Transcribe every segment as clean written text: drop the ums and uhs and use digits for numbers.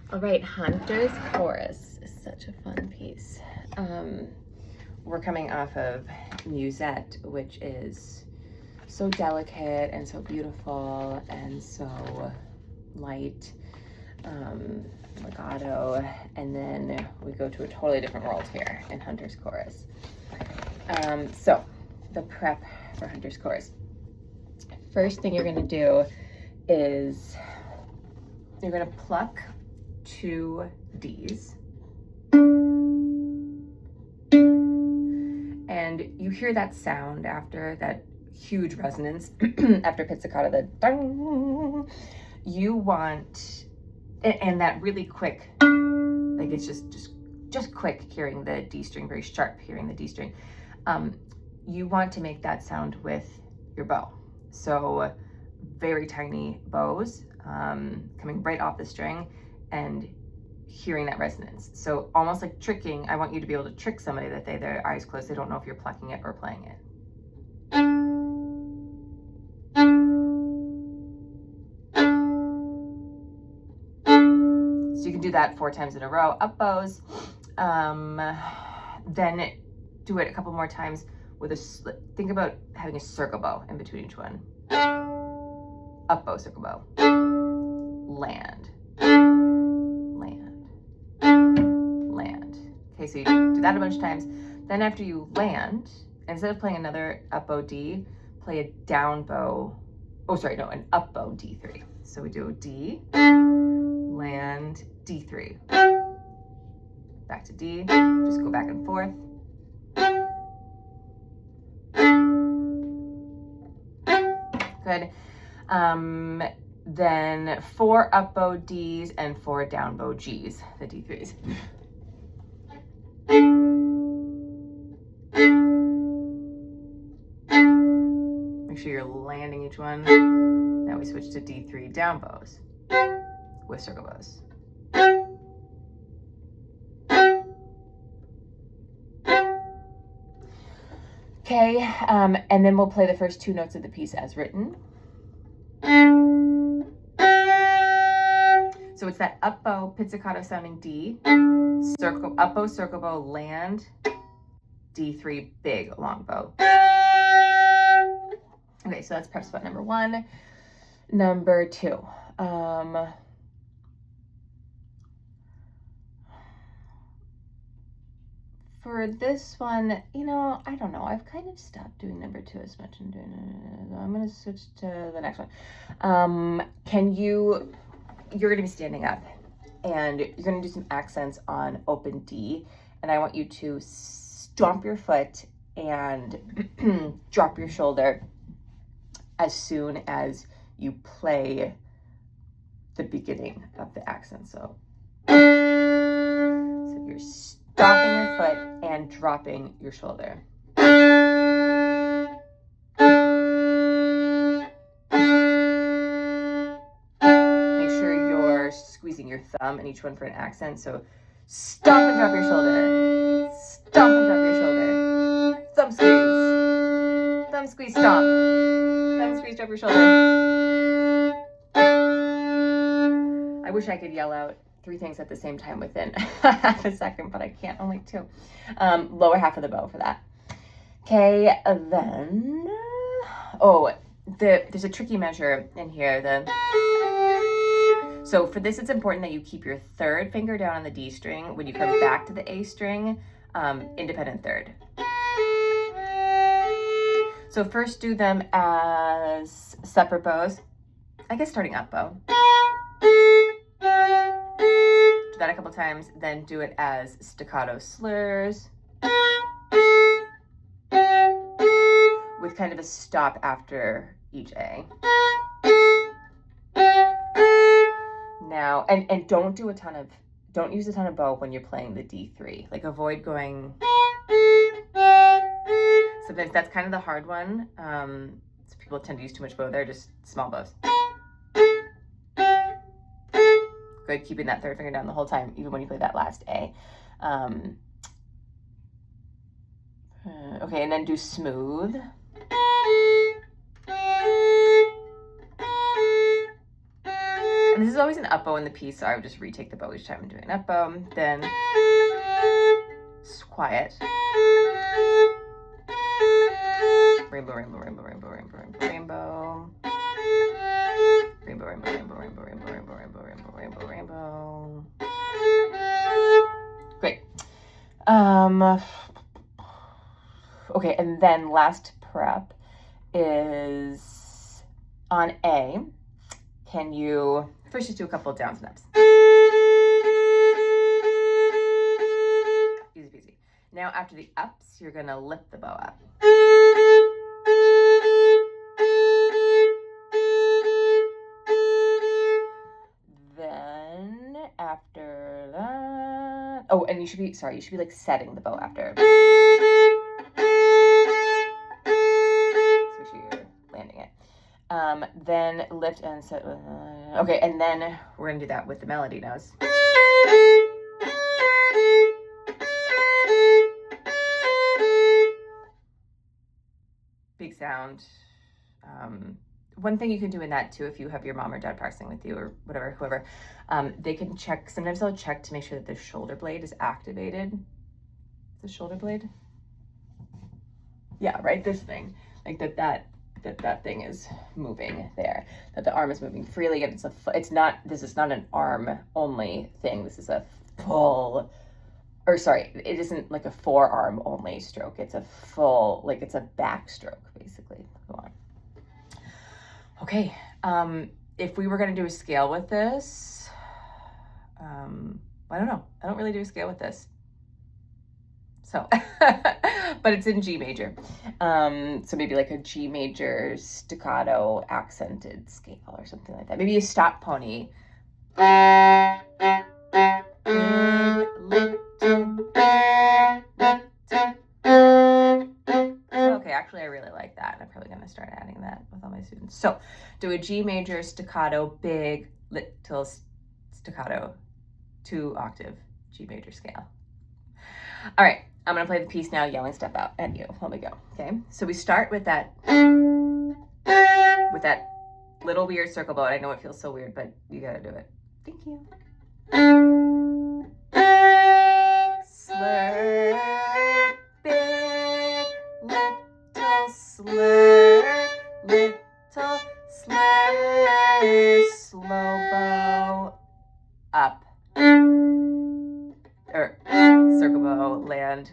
All right, Hunter's Chorus is such a fun piece. We're coming off of Musette, which is so delicate and so beautiful and so light, legato, and then we go to a totally different world here in Hunter's Chorus. So the prep for Hunter's Chorus. First thing you're gonna do is you're gonna pluck 2 Ds, and you hear that sound after that huge resonance after pizzicato, the dong. You want, and that really quick, like it's just quick hearing the D string, very sharp hearing the D string. You want to make that sound with your bow. So very tiny bows coming right off the string and hearing that resonance. So almost like tricking, I want you to be able to trick somebody that their eyes closed, they don't know if you're plucking it or playing it. So you can do that 4 times in a row, up bows. Then do it a couple more times with think about having a circle bow in between each one. Up bow, circle bow. Land. Land. Land. Okay, so you do that a bunch of times. Then after you land, instead of playing another up bow D, play a down bow. Oh, sorry, no, an up bow D3. So we do D, land, D3. Back to D, just go back and forth. Good. Then 4 up bow Ds and 4 down bow Gs, the D3s. Make sure you're landing each one. Now we switch to D3 down bows with circle bows. Okay, and then we'll play the first 2 notes of the piece as written. So it's that up bow, pizzicato sounding D, circle, up bow, circle bow, land, D3, big, long bow. Okay, so that's prep spot number 1. Number 2. For this one, you know, I don't know. I've kind of stopped doing number 2 as much. I'm going to switch to the next one. You're going to be standing up and you're going to do some accents on open D. And I want you to stomp your foot and drop your shoulder as soon as you play the beginning of the accent. So you're stomping your foot and dropping your shoulder. Make sure you're squeezing your thumb in each one for an accent. So stomp and drop your shoulder. Stomp and drop your shoulder. Thumb squeeze. Thumb squeeze, stomp. Thumb squeeze, drop your shoulder. I wish I could yell out 3 things at the same time within half a second, but I can't, only 2. Lower half of the bow for that. Okay, then, there's a tricky measure in here. So for this, it's important that you keep your 3rd finger down on the D string. When you come back to the A string, independent 3rd. So first do them as separate bows. I guess starting up bow. Do that a couple times, then do it as staccato slurs with kind of a stop after each A. Now, and don't use a ton of bow when you're playing the D3. Like avoid going, sometimes that's kind of the hard one. So people tend to use too much bow there, just small bows. Good, keeping that 3rd finger down the whole time, even when you play that last A. Okay, and then do smooth. And this is always an up bow in the piece, so I would just retake the bow each time I'm doing an up bow. Then quiet. Rainbow, rainbow, rainbow, rainbow, rainbow, rainbow, rainbow. Rainbow, rainbow, rainbow, rainbow, rainbow, rainbow, rainbow, rainbow, rainbow, rainbow. Great. Okay, and then last prep is on A. Can you first just do a couple of downs and ups? Easy peasy. Now after the ups, you're gonna lift the bow up. Then after that, oh, and you should be like setting the bow after. So make sure you're landing it. Then lift and set. Okay, and then we're gonna do that with the melody nose. Big sound. One thing you can do in that too, if you have your mom or dad practicing with you or whatever, whoever, they can check. Sometimes they'll check to make sure that the shoulder blade is activated. The shoulder blade. Yeah, right. This thing, like that thing is moving there. That the arm is moving freely, and it's not. This is not an arm only thing. This is a full. Or sorry, it isn't like a forearm only stroke. It's a full, like it's a back stroke, basically. Go on. Okay, if we were gonna do a scale with this, I don't know. I don't really do a scale with this. So, but it's in G major. So maybe like a G major staccato accented scale or something like that. Maybe a stop pony. Okay, actually I really like that, and I'm probably going to start adding that with all my students. So do a G major staccato big little staccato 2-octave G major scale. All right, I'm going to play the piece now, yelling stuff out at you. Let me go. Okay, so we start with that little weird circle bow. I know it feels so weird, but you got to do it. Thank you. Slur, big, little slur, little slur, slow bow, up, or circle bow, land.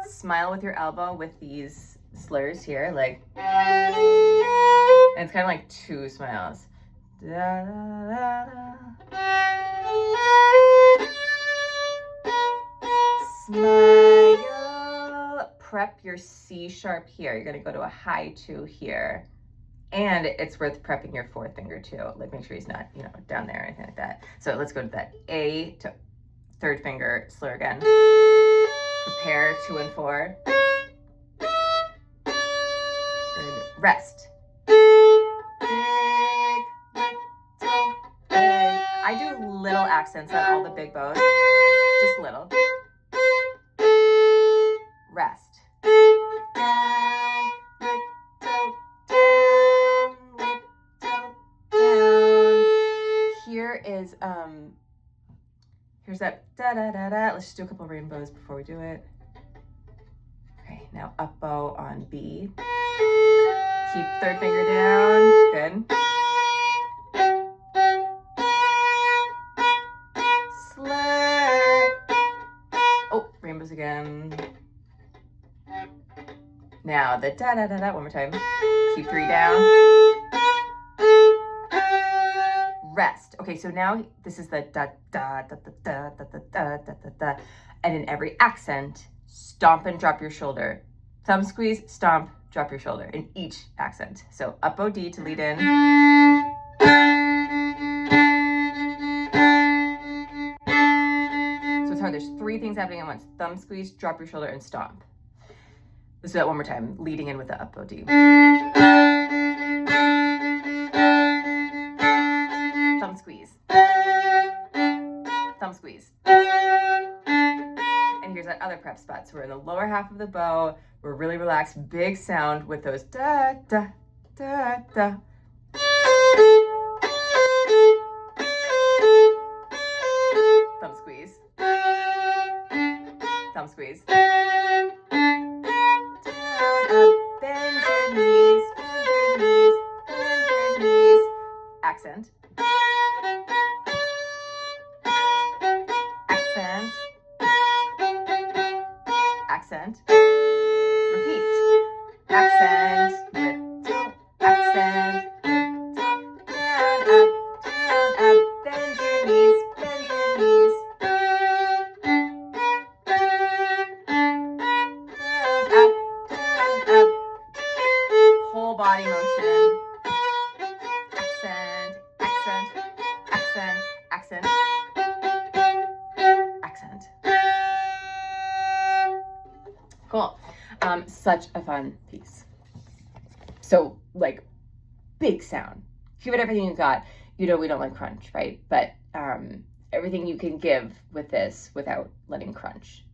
Smile with your elbow with these slurs here, like, and it's kind of like 2 smiles. Da, da, da, da. Smile. Prep your C sharp here. You're going to go to a high 2 here. And it's worth prepping your 4th finger too. Like make sure he's not, down there or anything like that. So let's go to that A to 3rd finger, slur again. Prepare 2 and 4. Good. Rest. I do little accents on all the big bows, just little. Rest. Down, little, down, little, down. Here is, here's that da-da-da-da. Let's just do a couple rainbows before we do it. Okay, now up bow on B. Keep 3rd finger down, good. Rainbows again. Now the da-da-da-da, one more time. Keep 3 down. Rest. Okay, so now this is the da-da-da-da-da-da-da-da-da-da. And in every accent, stomp and drop your shoulder. Thumb squeeze, stomp, drop your shoulder in each accent. So up bow D to lead in. There's 3 things happening at once. Thumb squeeze, drop your shoulder, and stomp. Let's do that one more time, leading in with the up bow D. Thumb squeeze. Thumb squeeze. And here's that other prep spot. So we're in the lower half of the bow. We're really relaxed. Big sound with those da, da, da, da. thumb squeeze. Down, up, bend your knees, bend your knees, bend your knees. Accent. Accent. Accent. Repeat. Accent. Little. Accent. Little. Down, up, bend your knees, bend your knees. Down, up. Whole body motion. Accent, accent, accent, accent, accent. Cool. Such a fun piece. So, like, big sound. Give it everything you got. You know we don't like crunch, right? But everything you can give with this without letting crunch.